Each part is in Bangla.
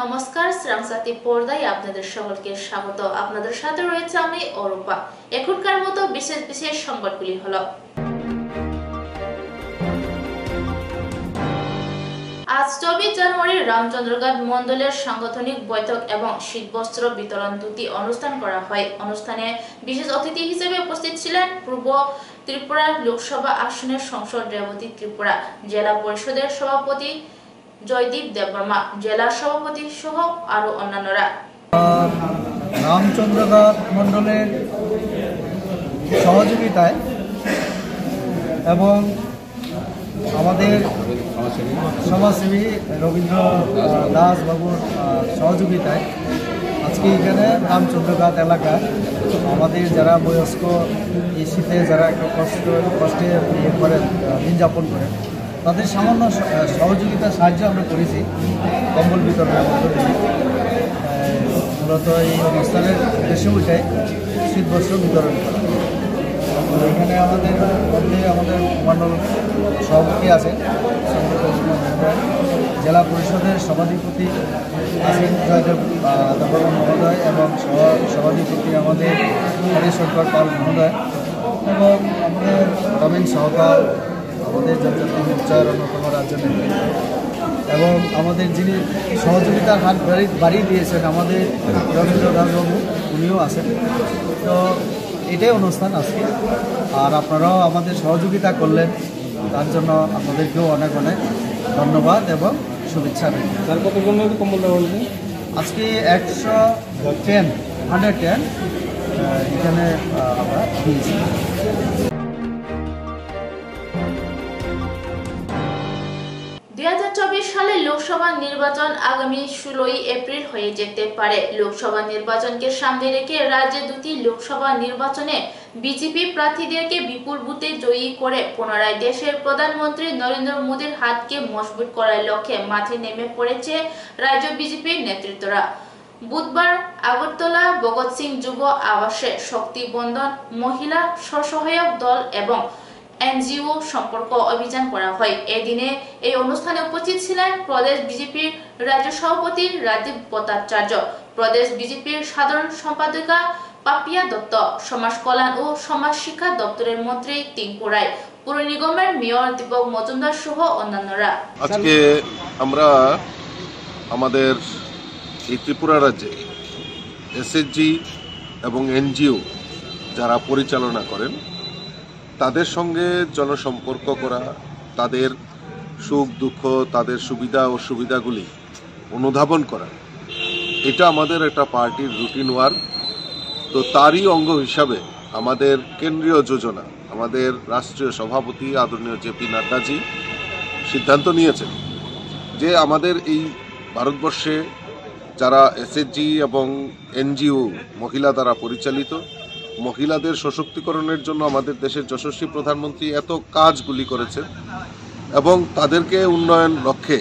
নমস্কার, শ্রামসাথী পর্দায় আপনাদের সকলকে স্বাগত। আপনাদের সাথে রয়েছে আমি অরূপা। এখনকার মতো বিশেষ বিশেষ সংবাদগুলি হলো: আজ 24 জানুয়ারি রামচন্দ্রঘাট মণ্ডলের সাংগঠনিক বৈঠক এবং শীতবস্ত্র বিতরণ দুটি অনুষ্ঠান করা হয়। অনুষ্ঠানে বিশেষ অতিথি হিসেবে উপস্থিত ছিলেন পূর্ব ত্রিপুরা লোকসভা আসনের সংসদ রেবতী ত্রিপুরা জেলা পরিষদের সভাপতি জয়দীপ দেববর্মা, জেলা সভাপতি সহ আরো অন্যান্যরা। রামচন্দ্রঘাট মণ্ডলের সহযোগিতায় এবং আমাদের সমাজসেবী রবীন্দ্র দাস বাবুর সহযোগিতায় আজকে এখানে রামচন্দ্রঘাট এলাকায় আমাদের যারা বয়স্ক এই শীতে যারা একটু কষ্টে করেন, দিন যাপন করেন, তাদের সামান্য সহযোগিতার সাহায্য আমরা করেছি কম্বল বিতরণের মধ্য দিয়ে। মূলত এই অনুষ্ঠানের উদ্দেশ্য ওইটাই শীতবস্ত্র বিতরণ করা। এখানে আমাদের মধ্যে আমাদের মণ্ডল সভাপতি আছেন, জেলা পরিষদের সভাধিপতি আছেন জয়দেব দেববর্মা মহোদয় এবং সভাধিপতি আমাদের হরিশঙ্কর পাল মহোদয় এবং আমাদের রবীন সহকার, আমাদের জাতীয় মোর্চার অন্যতম রাজ্য নেতা এবং আমাদের যিনি সহযোগিতার হাত বাড়িয়ে দিয়েছেন আমাদের রবীন্দ্র দাসবাবু, উনিও আছেন। তো এটাই অনুষ্ঠান আজকে। আর আপনারাও আমাদের সহযোগিতা করলেন, তার জন্য আপনাদেরকেও অনেক অনেক ধন্যবাদ এবং শুভেচ্ছা রইল। তার কতজন কম্বল দেওয়া হয়েছে? আজকে 110 এখানে আমরা দিয়েছি। 2024 সালে লোকসভা নির্বাচন আগামী 16 এপ্রিল হয়ে যেতে পারে। লোকসভা নির্বাচনকে সামনে রেখে রাজ্যে দুটি লোকসভা নির্বাচনে বিজেপি প্রার্থীদেরকে বিপুল ভোটে জয়ী করে পুনরায় দেশের প্রধানমন্ত্রী নরেন্দ্র মোদীর হাতকে মজবুত করার লক্ষ্যে মাঠে নেমে পড়েছে রাজ্য বিজেপির নেতৃত্বরা। বুধবার আগরতলা ভগৎ সিং যুব আবাসে শক্তি বন্ধন মহিলা স্বসহায়ক দল এবং এনজিও সম্পর্ক অভিযান করা হয়। এদিনে এই অনুষ্ঠানে উপস্থিত ছিলেন প্রদেশ বিজেপির রাজ্য সভাপতি রাজীব ভট্টাচার্য, প্রদেশ বিজেপির সাধারণ সম্পাদিকা পাপিয়া দত্ত, সমাজ কল্যাণ ও সমাজ শিক্ষা দপ্তরের মন্ত্রী টিঙ্কু রায়, পুর নিগমের মেয়র দীপক মজুমদার সহ অন্যান্যরা। আজকে আমরা আমাদের এই ত্রিপুরা রাজ্যে এসএসজি এবং এনজিও যারা পরিচালনা করেন তাদের সঙ্গে জনসম্পর্ক করা, তাদের সুখ দুঃখ, তাদের সুবিধা ও সুবিধাগুলি অনুধাবন করা, এটা আমাদের একটা পার্টির রুটিন ওয়ার্ক। তো তারই অঙ্গ হিসাবে আমাদের কেন্দ্রীয় যোজনা, আমাদের রাষ্ট্রীয় সভাপতি আদরণীয় জেপি নাড্ডাজি সিদ্ধান্ত নিয়েছেন যে আমাদের এই ভারতবর্ষে যারা এসএসজি এবং এনজিও মহিলা দ্বারা পরিচালিত, মহিলাদের সশক্তিকরণের জন্য আমাদের দেশের যশস্বী প্রধানমন্ত্রী এত কাজগুলি করেছেন এবং তাদেরকে উন্নয়ন লক্ষ্যে,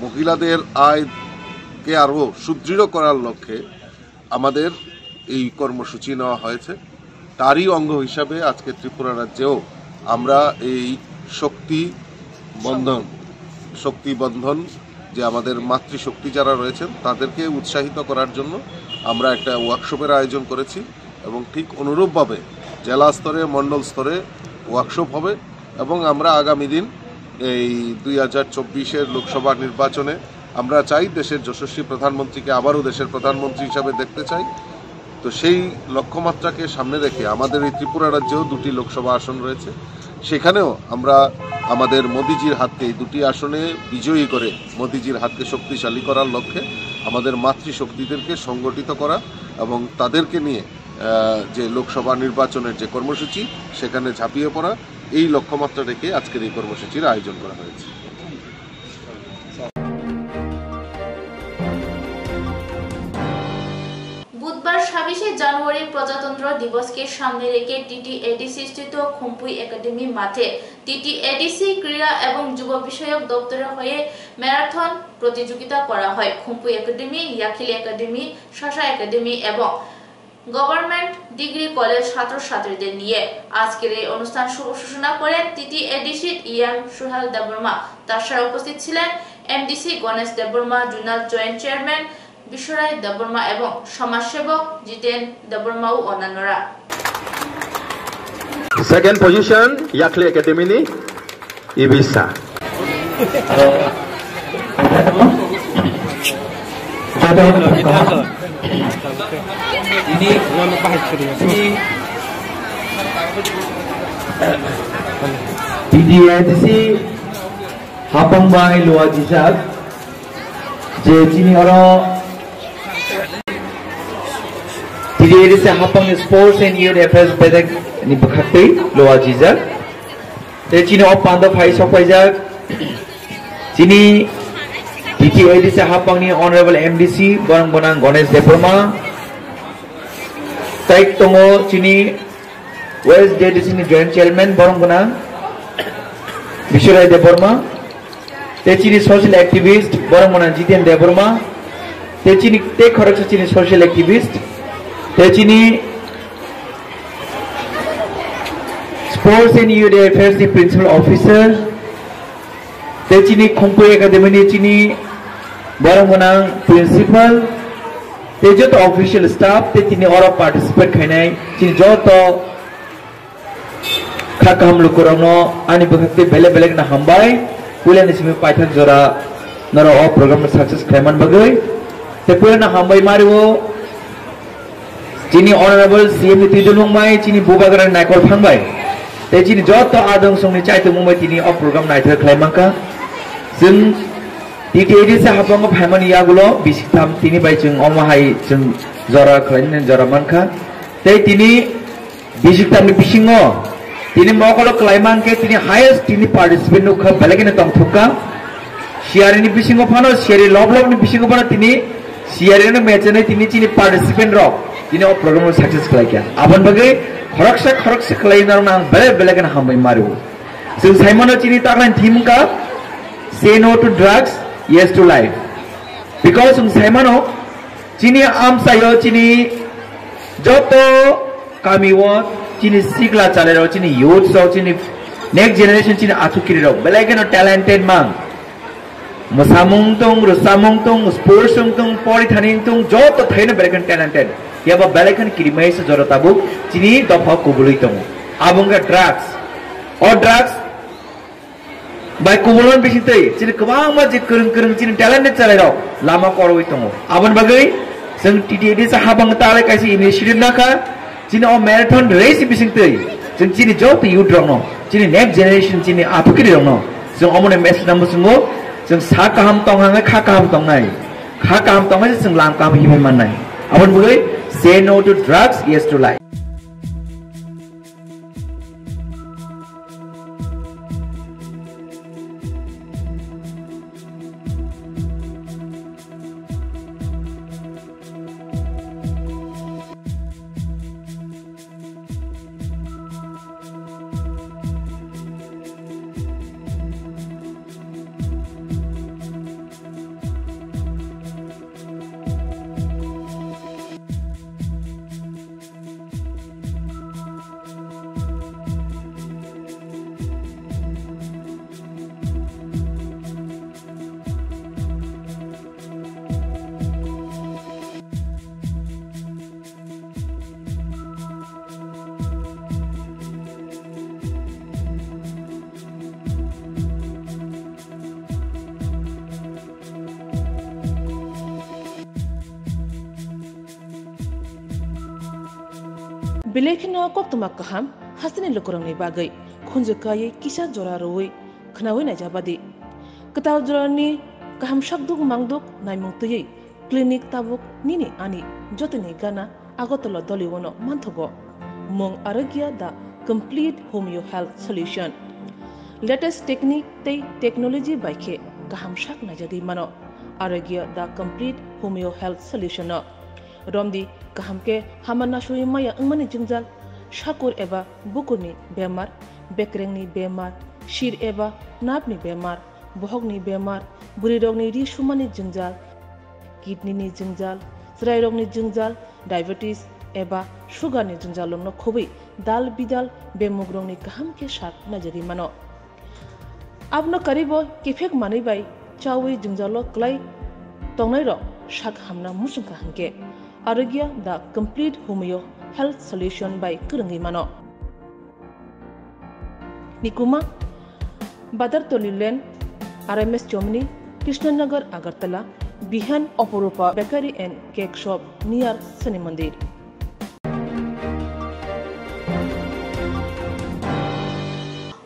মহিলাদের আয়কে আরও সুদৃঢ় করার লক্ষ্যে আমাদের এই কর্মসূচি নেওয়া হয়েছে। তারই অঙ্গ হিসাবে আজকে ত্রিপুরা রাজ্যেও আমরা এই শক্তি বন্ধন যে আমাদের মাতৃশক্তি যারা রয়েছেন তাদেরকে উৎসাহিত করার জন্য আমরা একটা ওয়ার্কশপের আয়োজন করেছি এবং ঠিক অনুরূপভাবে জেলা স্তরে, মণ্ডল স্তরে ওয়ার্কশপ হবে এবং আমরা আগামী দিন এই 2024 লোকসভা নির্বাচনে আমরা চাই দেশের যশস্বী প্রধানমন্ত্রীকে আবারও দেশের প্রধানমন্ত্রী হিসাবে দেখতে চাই। তো সেই লক্ষ্যমাত্রাকে সামনে রেখে আমাদের এই ত্রিপুরা রাজ্যেও দুটি লোকসভা আসন রয়েছে, সেখানেও আমরা আমাদের মোদিজির হাতকে এই দুটি আসনে বিজয়ী করে মোদিজির হাতকে শক্তিশালী করার লক্ষ্যে আমাদের মাতৃশক্তিদেরকে সংগঠিত করা এবং তাদেরকে নিয়ে যে লোকসভা নির্বাচনের যে কর্মসূচি সেখানে ঝাঁপিয়ে পড়া, এই লক্ষ্যমাত্রা রেখে আজকের এই কর্মসূচির আয়োজন করা হয়েছে। বুধবার 26 জানুয়ারি প্রজাতন্ত্র দিবসকে সামনে রেখে টিটিএডিসি স্থিত খুম্পুই একাডেমি মাঠে টিটিএডিসি ক্রীড়া এবং যুব বিষয়ক দপ্তরের হয়ে ম্যারাথন প্রতিযোগিতা করা হয়। খুম্পুই একাডেমি, ইয়াখিলি একাডেমি, শাসা একাডেমি এবং গভর্নমেন্ট ডিগ্রি কলেজ ছাত্রছাত্রীদের নিয়ে আজকের এই অনুষ্ঠান শুভ সূচনা করেন টিটিএডিসি ইএম সুহেল দেববর্মা। তার সাথে উপস্থিত ছিলেন MDC Ganesh Debbarma, zonal joint chairman Biswaray Debbarma এবং সমাজসেবক জিতেন দেববর্মাও অন্যান্যরা। Second position Yakli Academy ni Ibisa. DDADC Hapangbai Luar Jizak je chini oro DDADC Hapang Sports and Youth Affairs Bedak ni Bakhati Luar Jizak te chini op panda phai sokwajak chini DDADC Hapang ni Honorable MDC Borang Bonang Ganesh Deborma Taik Tongo chini West DDC ni Joint Chairman Borang Bonang Bishurai Deborma, Techini social activist, Boramona Jiten Deborma, Techini Take Chini social activist, Techini Sports and Youth Affairs principal officer, Techini Kumpu Academy Chini Boramona principal, Tejoto official staff, Techini all participate Kanai, Chini Joto Kakam Lukurano, Ani Bakti Bele Belek na Hambai, Pulan is me Python Zora, Nara all program success Clement Bagay, the Pulan Hambai Mario, Chini Honorable CM Tidulumai, Chini Bubagaran Nakol Hambai, the Chini Jota Adam Song Chai to Mumatini of program Nighter Clemanka, Sim DTADC Hapang of Hamani Yagulo, Bisitam Tini by Chung Omahai, Chung Zora Clan and Zoramanka, they Tini Bisitam Pishingo. Tini mokolo klaiman ke tini highest tini participant nu khab balagina tong thuka share ni bisingo phano share lob ni bisingo phano tini share ni match ni tini chini participant ro tini o program success klai kya aban bagai khoroksa klai nar nang balagina hambai maru so saimono chini taklan theme ka say no to drugs yes to life because saimono chini am sayo chini joto kami wo Chini Sigla Chalero, Chini youth, so Chini next generation Chini Atukiro, Belagano talented man. Musamung Tung, Rusamung Tung, Sports Tung, Polithaning Tung, Joto Thana Belagan talented. You have a Belagan Kirimais Zorotabu, Chini Dopa Kubulitung. Abunga drugs or drugs by Kubulon Bishite, Chini Kawama Jikurun, Chini talented Chalero, Lama Koroitung. Aban Bagay, some TTD Sahabang Talak I see initiative Naka. Chini o marathon race bising tei chini job you don't know chini next generation chini apukiri don't know so omone message namu sungo jeng sakaham tonghang khakaham tongnai khakaham tongai jeng langkam himai manai abon buloi say no to drugs yes to life Bilekino koktumak kaham hasini lukurang ni bagai khunju kai kisa jora roi khnawi na jabadi ketaw jorani kaham shakduk mangduk naimung tuyei clinic tabuk nini ani jotini gana agotolo doliwono manthogo mong aragya da complete homeo health solution latest technique tei technology baikhe kaham shak na jadi mano aragya da complete homeo health solution no Romdi kahamke hamana shui maya angmani jingjal shakur eba bukurni bemar bekrengni bemar shir eba napni bemar bohogni bemar buri rogni ri shumani jingjal kidney ni jingjal srai rogni jingjal diabetes eba sugar ni jingjal lomno khobi dal bidal bemugrongni kahamke shak najari mano abno karibo kifek mani bai chawi jingjalo klai tongnai ro shak hamna musungka hangke arogya the complete homeo health solution by kurangi mano nikuma badar tolilen RMS Chomni Krishnanagar Agartala Bihan Oporupa Bakery and Cake Shop near Sani Mandir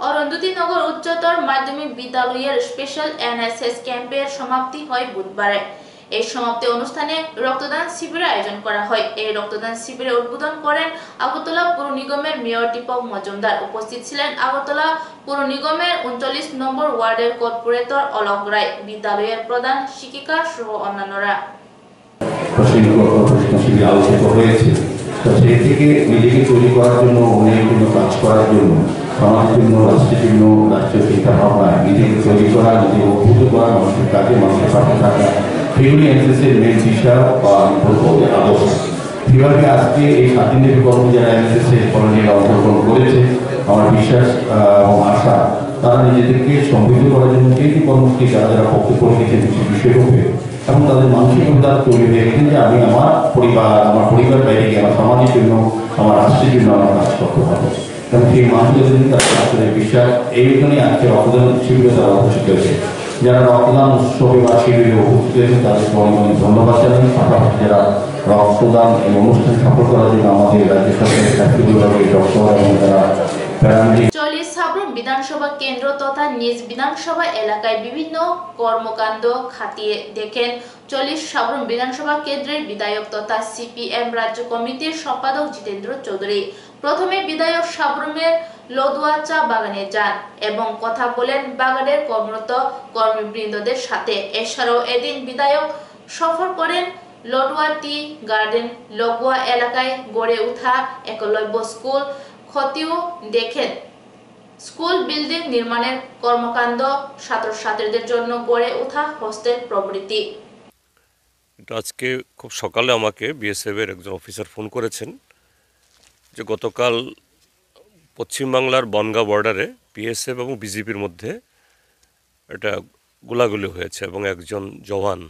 অরুন্ধতী-নগর উচ্চতর মাধ্যমিক বিদ্যালয়ের স্পেশাল NSS ক্যাম্পের সমাপ্তি হয় বুধবারে। এই সমাপ্তি অনুষ্ঠানে রক্তদান শিবিরের আয়োজন করা হয়। এই রক্তদান শিবিরের উদ্বোধন করেন আগরতলা পৌর নিগমের মেয়র দীপক মজুমদার। উপস্থিত ছিলেন আগরতলা পৌর নিগমের 39 নম্বর ওয়ার্ডের কর্পোরেটর অলক রায়, বিদ্যালয়ের প্রধান শিক্ষিকা সহ অন্যান্যরা। আলোচিত হয়েছে, তো সেই থেকে নিজেকে তৈরি করার জন্য, অনেকগুলো কাজ করার জন্য, সমাজের জন্য, রাষ্ট্রের জন্য, রাষ্ট্রীয় চিন্তা ভাবনা, নিজেকে তৈরি করা, নিজেকে অভ্যুত করা, মানুষের কাজে মানুষের পাশে থাকা, সেগুলি এনএসএসের মেন দিশা বা আদর্শ। সেভাবে আজকে এই 7 দিনের কর্মী যারা এনএসএসের কর্মীরা অংশগ্রহণ করেছে, আমার বিশ্বাস এবং আশা তারা নিজেদেরকে সমৃদ্ধ করার জন্য এই কর্মসূচি যারা যারা বক্তব্য রেখেছেন বিষয়রূপে এবং তাদের মানসিকতা তৈরি হয়ে গেছেন যে আমি আমার পরিবার বাইরে গিয়ে আমার সমাজের জন্য, আমার রাষ্ট্রের জন্য আমার কাজ করতে পারবো। এবং সেই মানসিকতা তাদের আসলে বিশ্বাস এই জন্যই আজকে রক্তদান শিবিরে তারা উপস্থিত হয়েছে। যারা রক্তদান উৎসবে বা শিবিরে উপস্থিত হয়েছে তাদেরকে অনেক অনেক ধন্যবাদ জানাই। পাশাপাশি যারা রক্তদান এই অনুষ্ঠান সফল করার জন্য আমাদের রাজ্য সরকারের স্বাস্থ্য বিভাগের ডক্টর এবং যারা চল্লিশ সাবরুম বিধানসভা কেন্দ্র তথা নিজ বিধানসভা এলাকায় বিভিন্ন কর্মকাণ্ড খতিয়ে দেখেন 40 সাবরুম বিধানসভা কেন্দ্রের বিধায়ক তথা CPM রাজ্য কমিটির সম্পাদক জিতেন্দ্র চৌধুরী। প্রথমে বিধায়ক সাবরুমের লদুয়া চা বাগানে যান এবং কথা বলেন বাগানের কর্মরত কর্মীবৃন্দদের সাথে। এছাড়াও এদিন বিধায়ক সফর করেন লদুয়া টি গার্ডেন লগোয়া এলাকায় গড়ে ওঠা একলব্য স্কুল খতিও দেখেন স্কুল বিল্ডিং নির্মাণের কর্মকাণ্ড, ছাত্রছাত্রীদের জন্য গড়ে ওঠা হোস্টেল প্রভৃতি। আজকে খুব সকালে আমাকে BSF এর একজন অফিসার ফোন করেছেন যে গতকাল পশ্চিমবাংলার বনগাঁ বর্ডারে BSF এবং BJPর মধ্যে একটা গোলাগুলি হয়েছে এবং একজন জওয়ান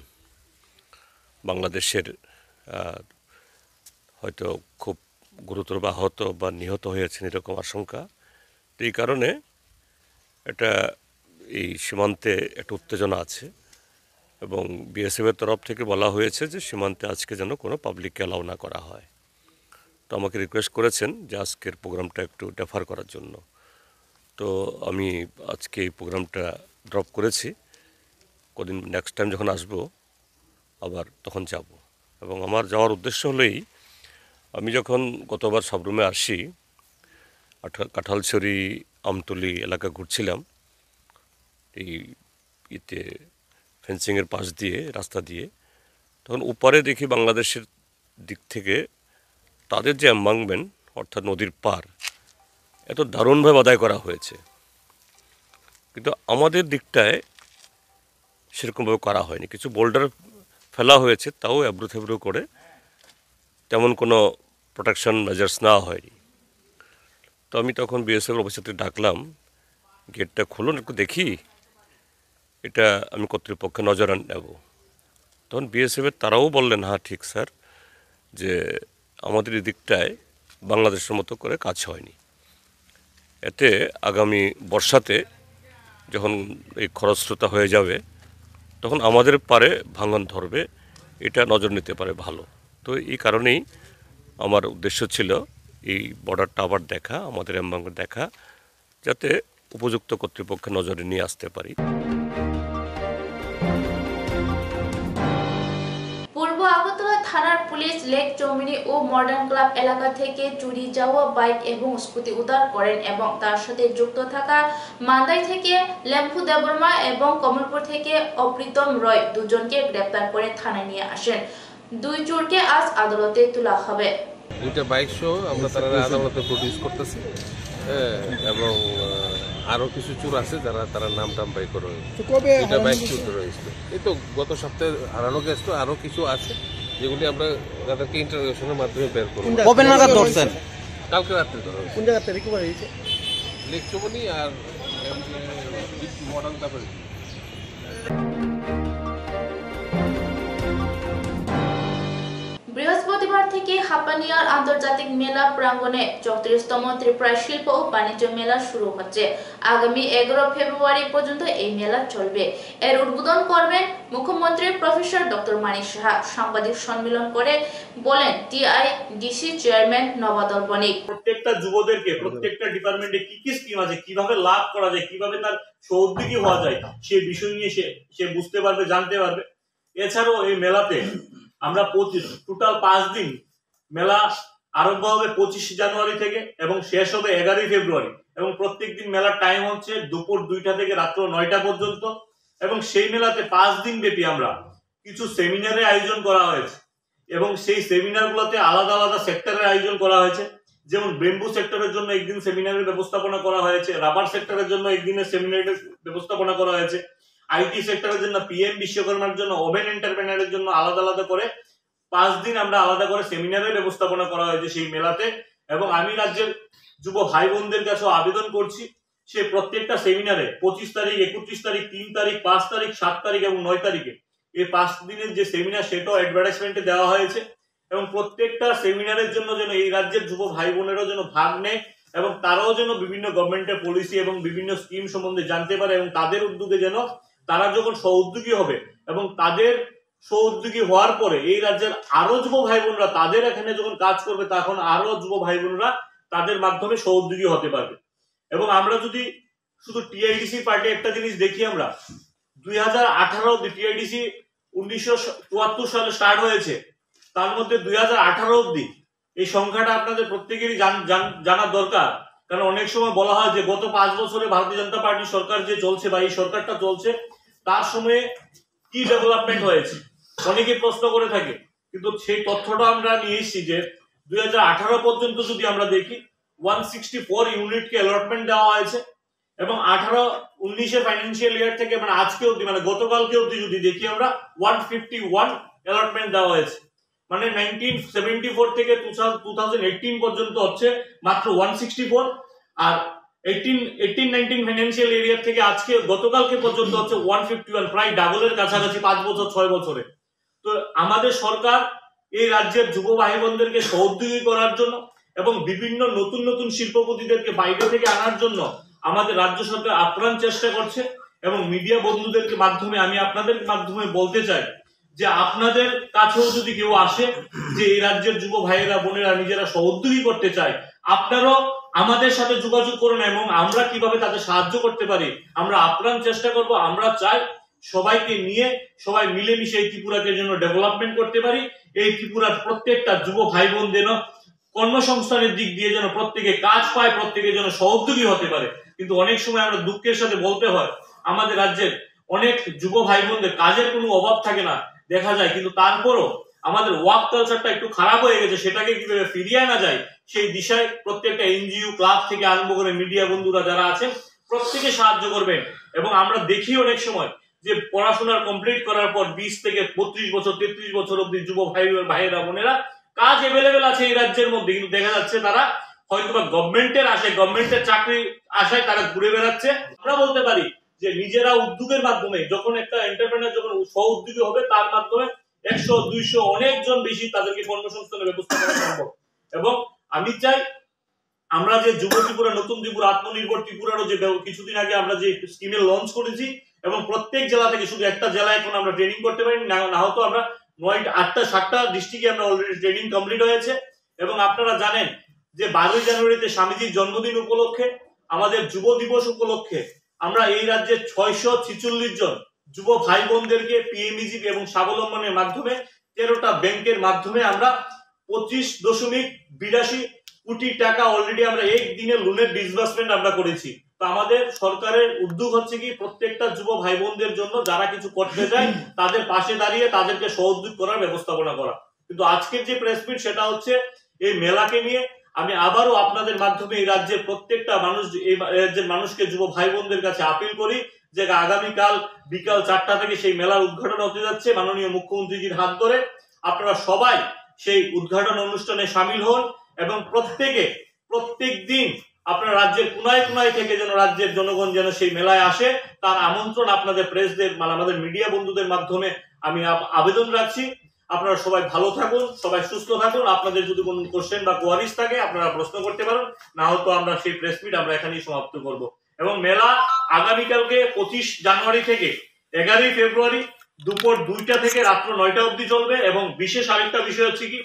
বাংলাদেশের হয়তো খুব গুরুতর বা আহত বা নিহত হয়েছেন এরকম আশঙ্কা। তো এই কারণে এই সীমান্তে একটা উত্তেজনা আছে এবং BSF-এর তরফ থেকে বলা হয়েছে যে সীমান্তে আজকে যেন কোনো পাবলিককে অ্যালাউ না করা হয়। তো আমাকে রিকোয়েস্ট করেছেন যে আজকের প্রোগ্রামটা একটু ডেফার করার জন্য। তো আমি আজকে এই প্রোগ্রামটা ড্রপ করেছি। কদিন নেক্সট টাইম যখন আসবো আবার তখন যাব। এবং আমার যাওয়ার উদ্দেশ্য হলেই আমি যখন গতবার সাবরুমে আসি কাঁঠালছড়ি আমতলি এলাকা ঘুরছিলাম এই ফেন্সিংয়ের পাশ দিয়ে রাস্তা দিয়ে, তখন উপরে দেখি বাংলাদেশের দিক থেকে তাদের যে এম্বাঙ্কমেন্ট অর্থাৎ নদীর পার এত দারুণভাবে আদায় করা হয়েছে, কিন্তু আমাদের দিকটায় সেরকমভাবে করা হয়নি। কিছু বোল্ডার ফেলা হয়েছে, তাও এবড়ো থেবড়ো করে, তেমন কোনো প্রোটেকশন মেজার্স নেওয়া হয়নি। তো আমি তখন BSF অফিসারকে ডাকলাম, গেটটা খুলুন একটু দেখি, এটা আমি কর্তৃপক্ষে নজর নেব। তখন BSF-এর তারাও বললেন হ্যাঁ ঠিক স্যার, যে আমাদের এই দিকটায় বাংলাদেশের মতো করে কাজ হয়নি। এতে আগামী বর্ষাতে যখন এই খরস্রোতা হয়ে যাবে তখন আমাদের পারে ভাঙন ধরবে, এটা নজর নিতে পারে ভালো। তো এই কারণেই আমার উদ্দেশ্য ছিল এই বর্ডারটা আবার দেখা, আমাদের এমবাঙ্গ দেখা, যাতে উপযুক্ত কর্তৃপক্ষের নজরে নিয়ে আসতে পারি। পূর্ব আগরতলা থানার পুলিশ লেক চৌমিনি ও মডার্ন ক্লাব এলাকা থেকে চুরি যাওয়া বাইক এবং স্কুটি উদ্ধার করেন এবং তার সাথে যুক্ত থাকা মান্দাই থেকে লেম্পু দেববর্মা এবং কমলপুর থেকে অপ্রীতম রয় দুজনকে গ্রেপ্তার করে থানায় নিয়ে আসেন। দুই চোরকে আজ আদালতে তোলা হবে। দুইটা বাইক সহ আমরা তারা আদালতে প্রডিউস করতেছি এবং আরো কিছু চোর আছে যারা তারা নাম টাম বাই করে দুইটা বাইক চুর ধরে হয়েছিল। এই তো গত সপ্তাহে হারানো গেছে, আরো কিছু আছে যেগুলি আমরা তাদেরকে ইন্টারোগেশনের মাধ্যমে বের করবো। কবে নাগাদ ধরছেন? কালকে রাত্রে ধরা হয়েছে। কোন জায়গাতে রিকভার হয়েছে? লেক চৌমনি আর মডার্ন ক্লাবের। থেকে হাপানিয়ার আন্তর্জাতিক মেলা প্রাঙ্গণে 34তম ত্রিপুরা শিল্প ও বাণিজ্য মেলা শুরু হচ্ছে। আগামী 11 ফেব্রুয়ারি পর্যন্ত এই মেলা চলবে। এর উদ্বোধন করবেন মুখ্যমন্ত্রী প্রফেসর ডক্টর মানিক সাহা। সাংবাদিক সম্মেলন করে বলেন টিআইডিসি চেয়ারম্যান নবাদল বণিক। প্রত্যেকটা যুবদেরকে প্রত্যেকটা ডিপার্টমেন্টে কি কি স্কিম আছে, কিভাবে লাভ করা যায়, কিভাবে তার সহযোগী হওয়া যায়, সেই বিষয় নিয়ে সে বুঝতে পারবে, জানতে পারবে। এছাড়াও এই মেলাতে আমরা টোটাল 5 দিন মেলা আরম্ভ হবে 25 জানুয়ারি থেকে এবং শেষ হবে 11 ফেব্রুয়ারি এবং প্রত্যেক দিন মেলার টাইম হচ্ছে দুপুর 2টা থেকে রাত্র 9টা পর্যন্ত। এবং সেই মেলাতে 5 দিন ব্যাপী আমরা কিছু সেমিনারের আয়োজন করা হয়েছে এবং সেই সেমিনারগুলোতে আলাদা আলাদা সেক্টরের আয়োজন করা হয়েছে। যেমন বেম্বু সেক্টরের জন্য একদিন সেমিনারের ব্যবস্থাপনা করা হয়েছে, রাবার সেক্টরের জন্য একদিনের সেমিনারের ব্যবস্থাপনা করা হয়েছে, আইটি সেক্টরের জন্য পিএম বিশ্বকর্মার জন্য, ওভেন এন্টারপ্রেনারের জন্য আলাদা আলাদা করে 5 দিন আমরা আলাদা করে সেমিনারের ব্যবস্থাপনা করা হয়েছে সেই মেলাতে। এবং আমি রাজ্যের যুব ভাই বোনদের কাছে আবেদন করছি, সে প্রত্যেকটা সেমিনারে 25 তারিখ, 31 তারিখ, 3 তারিখ, 5 তারিখ, 7 তারিখ এবং 9 তারিখে এই 5 দিনের যে সেমিনার সেটাও অ্যাডভার্টাইজমেন্টে দেওয়া হয়েছে এবং প্রত্যেকটা সেমিনারের জন্য যেন এই রাজ্যের যুব ভাই বোনেরাও যেন ভাগ নেয় এবং তারাও যেন বিভিন্ন গভর্নমেন্টের পলিসি এবং বিভিন্ন স্কিম সম্বন্ধে জানতে পারে এবং তাদের উদ্যোগে যেন তারা যখন সহোদ্যোগী হবে এবং তাদের সহোদ্যোগী হওয়ার পরে এই রাজ্যের আরো যুব ভাই বোনরা তাদের এখানে যখন কাজ করবে তখন আরো যুব ভাই বোনরা তাদের মাধ্যমে সহোদ্যোগী হতে পারবে। এবং আমরা যদি শুধু টিআইডিসি পার্টি একটা জিনিস দেখি, আমরা 2018 অব্দি টিআইডিসি 1974 সালে স্টার্ট হয়েছে, তার মধ্যে 2018 অব্দি এই সংখ্যাটা আপনাদের প্রত্যেকেরই জানা দরকার। কারণ অনেক সময় বলা হয় যে গত 5 বছরে ভারতীয় জনতা পার্টি সরকার যে চলছে বা এই সরকারটা চলছে তার সময়ে কি ডেভেলপমেন্ট হয়েছে অনেকে প্রশ্ন করে থাকে, কিন্তু সেই তথ্যটা আমরা নিয়ে এসেছি যে 2018 পর্যন্ত যদি আমরা দেখি 164 ইউনিটকে অ্যালটমেন্ট দেওয়া হয়েছে এবং 18-19 ফাইন্যান্সিয়াল ইয়ার থেকে মানে আজকে অবধি মানে গতকালকে অবধি যদি দেখি আমরা 151 অ্যালটমেন্ট দেওয়া হয়েছে। মানে 1974 থেকে 2018 পর্যন্ত হচ্ছে মাত্র 164 আর 18-19 ফাইন্যান্সিয়াল ইয়ার থেকে আজকে গতকালকে পর্যন্ত হচ্ছে 151, প্রায় ডাবলের কাছাকাছি 5 বছর 6 বছরে। তো আমাদের সরকার এই রাজ্যের যুব ভাই বোনদেরকে সহযোগী করার জন্য এবং বিভিন্ন নতুন নতুন শিল্পপতিদেরকে বাইরে থেকে আনার জন্য আমাদের রাজ্য সরকার আপ্রাণ চেষ্টা করছে। এবং মিডিয়া বন্ধুদেরকে মাধ্যমে আমি আপনাদের মাধ্যমে বলতে চাই যে আপনাদের কাছেও যদি কেউ আসে যে এই রাজ্যের যুব ভাইয়েরা বোনেরা নিজেরা সহযোগী করতে চায়, আপনারাও আমাদের সাথে যোগাযোগ করুন এবং আমরা কিভাবে তাদের সাহায্য করতে পারি আমরা আপ্রাণ চেষ্টা করব। আমরা চাই সবাইকে নিয়ে সবাই মিলেমিশে এই ত্রিপুরাকে যেন ডেভেলপমেন্ট করতে পারি, এই ত্রিপুরার প্রত্যেকটা যুব ভাই বোন যেন কর্মসংস্থানের দিক দিয়ে যেন প্রত্যেকে কাজ পায়, প্রত্যেকে যেন সহযোগী হতে পারে। কিন্তু অনেক সময় আমরা দুঃখের সাথে বলতে হয় আমাদের রাজ্যের অনেক যুব ভাই বোনদের কাজের কোনো অভাব থাকে না দেখা যায়, কিন্তু তারপরও আমাদের ওয়ার্ক কালচারটা একটু খারাপ হয়ে গেছে, সেটাকে কিভাবে ফিরিয়ে আনা যায় সেই দিশায় প্রত্যেকটা এনজিও ক্লাব থেকে আরম্ভ করে মিডিয়া বন্ধুরা যারা আছেন প্রত্যেকে সাহায্য করবেন। এবং আমরা দেখি অনেক সময় যে পড়াশোনার কমপ্লিট করার পর 20 থেকে 32 বছর 33 বছর অব্দি যুব ভাইয়েরা বোনেরা কাজ অ্যাভেলেবেল আছে এই রাজ্যের মধ্যে, কিন্তু দেখা যাচ্ছে তারা হয়তো বা গভর্নমেন্টের আশায় গভর্নমেন্টের চাকরি আশায় তারা ঘুরে বেড়াচ্ছে। আমরা বলতে পারি যে নিজেরা উদ্যোগের মাধ্যমে যখন একটা এন্টারপ্রেনার যখন স্ব উদ্যোগী হবে তার মাধ্যমে 100-200 অনেকজন বেশি তাদেরকে কর্মসংস্থানের ব্যবস্থা করা সম্ভব। এবং আমি চাই আমরা যে যুব ত্রিপুরা নতুন ত্রিপুরা আত্মনির্ভর ত্রিপুরারও যে কিছুদিন আগে আমরা যে স্কিমে লঞ্চ করেছি এবং প্রত্যেক জেলা থেকে শুধু একটা জেলায় এখন আমরা ট্রেনিং করতে পারি না হতো আমরা 8টা ডিস্ট্রিক্টে আমরা অলরেডি ট্রেনিং কমপ্লিট হয়েছে। এবং আপনারা জানেন যে 12 জানুয়ারিতে স্বামীজির জন্মদিন উপলক্ষে আমাদের যুব দিবস উপলক্ষে আমরা এই রাজ্যের 646 জন যুব ভাই বোনদেরকে পিএমইজিপি এবং স্বাবলম্বনের মাধ্যমে 13টা ব্যাংকের মাধ্যমে আমরা 25.82 কোটি টাকা অলরেডি আমরা একদিনে লোনের ডিসবার্সমেন্ট আমরা করেছি। তো আমাদের সরকারের উদ্যোগ হচ্ছে কি প্রত্যেকটা যুব ভাই বোনদের জন্য যারা কিছু করতে চায় তাদের পাশে দাঁড়িয়ে তাদেরকে সহযোগ করার ব্যবস্থাপনা করা। কিন্তু আজকের যে প্রেস মিট সেটা হচ্ছে এই মেলাকে নিয়ে আমি আবারও আপনাদের মাধ্যমে এই রাজ্যের প্রত্যেকটা মানুষ এই রাজ্যের মানুষকে যুব ভাই বোনদের কাছে আপিল করি যে আগামীকাল বিকাল 4টা থেকে সেই মেলার উদ্ঘাটন হতে যাচ্ছে মাননীয় মুখ্যমন্ত্রীজির হাত ধরে। আপনারা সবাই সেই উদ্ঘাটন অনুষ্ঠানে সামিল হন এবং প্রত্যেক দিন আপনার রাজ্যের কোনায় কোনায় থেকে যেন রাজ্যের জনগণ যেন সেই মেলায় আসে তার আমন্ত্রণ আপনাদের প্রেসদের মানে আমাদের মিডিয়া বন্ধুদের মাধ্যমে আমি আবেদন রাখছি। আপনারা সবাই ভালো থাকুন, সবাই সুস্থ থাকুন। আপনাদের যদি কোনো কোশ্চেন বা কোয়ারিজ থাকে আপনারা প্রশ্ন করতে পারেন, না হয়তো আমরা সেই প্রেস মিট আমরা এখানেই সমাপ্ত করব। এবং মেলা আগামীকালকে 25 জানুয়ারি থেকে 11 ফেব্রুয়ারি দুপুর 2টা থেকে রাত্র 9টা অবধি চলবে। এবং বিশেষ আরেকটা বিষয় হচ্ছে কি,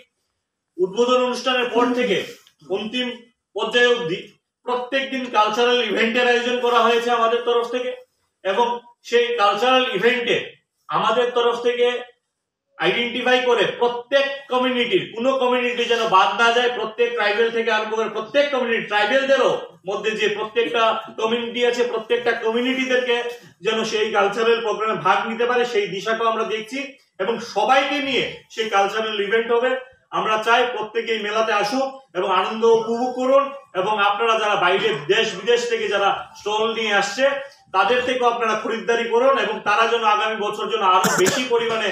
উদ্বোধন অনুষ্ঠানের পর থেকে অন্তিম পর্যায়ে অবধি প্রত্যেক দিন কালচারাল ইভেন্টের আয়োজন করা হয়েছে আমাদের তরফ থেকে। এবং সেই কালচারাল ইভেন্টে আমাদের তরফ থেকে আইডেন্টিফাই করে প্রত্যেক কমিউনিটির, কোনো কমিউনিটি যেন বাদ না যায়, প্রত্যেক ট্রাইবেল থেকে আরম্ভ করে প্রত্যেক কমিউনিটি, ট্রাইবেলদেরও মধ্যে যে প্রত্যেকটা কমিউনিটি আছে প্রত্যেকটা কমিউনিটিদেরকে যেন সেই কালচারাল প্রোগ্রামে ভাগ নিতে পারে সেই দিশাটাও আমরা দেখছি। এবং সবাইকে নিয়ে সেই কালচারাল ইভেন্ট হবে। আমরা চাই প্রত্যেকে এই মেলাতে আসুক এবং আনন্দ উপভোগ করুন। এবং আপনারা যারা বাইরে দেশ বিদেশ থেকে যারা স্টল নিয়ে আসছে তাদের থেকেও আপনারা খরিদ্দারি করুন এবং তারা যেন আগামী বছর যেন আরো বেশি পরিমাণে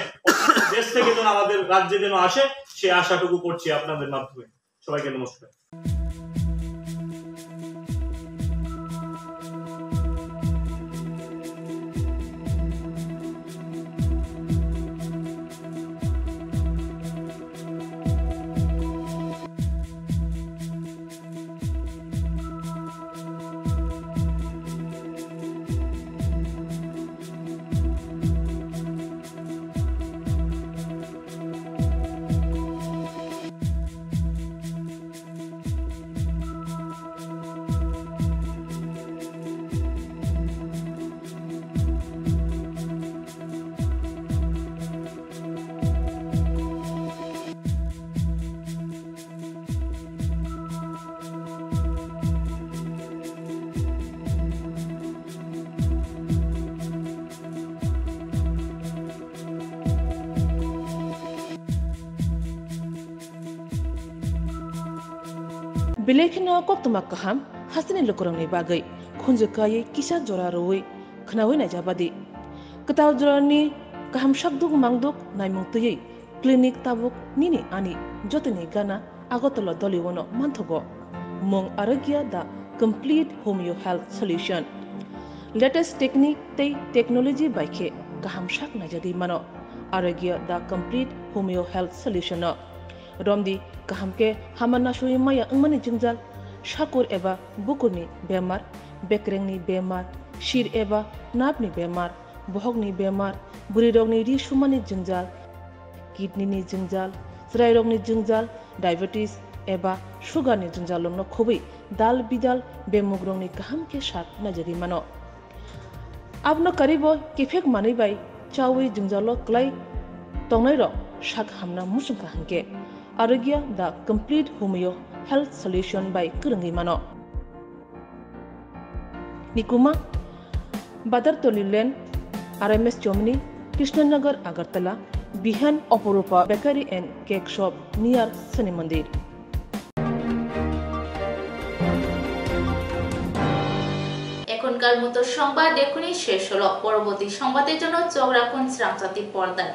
দেশ থেকে যেন আমাদের রাজ্যে যেন আসে সে আশাটুকু করছি আপনাদের মাধ্যমে। সবাইকে নমস্কার। Bilekhino koktuma kaham hasini lokorongni bagai khunjukai kisa jora roi khnawi na jabadi ketaw jorani kaham shakduk mangduk naimungtui clinic tabuk nini ani jotini gana agotolo doliwono manthogo mong arogya the complete homeo health solution latest technique tei technology baikhe kaham shak na jadi mano arogya the complete homeo health solution Romdi kahamke hamana shui maya ngmani jingjal shakur eba bukurni bemar bekrengni bemar shir eba napni bemar bohogni bemar burirogni ri shumani jingjal kidney ni jingjal srairogni jingjal diabetes eba sugar ni jingjal no khobi dal bidal bemugrongni kahamke shak najari mano abno karibo kifek mani bai chawi jingjalo klai tongnai ro shak hamna musung kahamke Arogya the complete homeo health solution by Kurangi Mano. Nikuma Badar Tolilen RMS Germany Krishnanagar Agartala Bihan Oporupa Bakery and Cake Shop near Sani Mandir. এখনকার মতো সংবাদ এখনই শেষ হলো। পরবর্তী সংবাদের জন্য চোখ রাখুন শ্রামসাথী পর্দায়।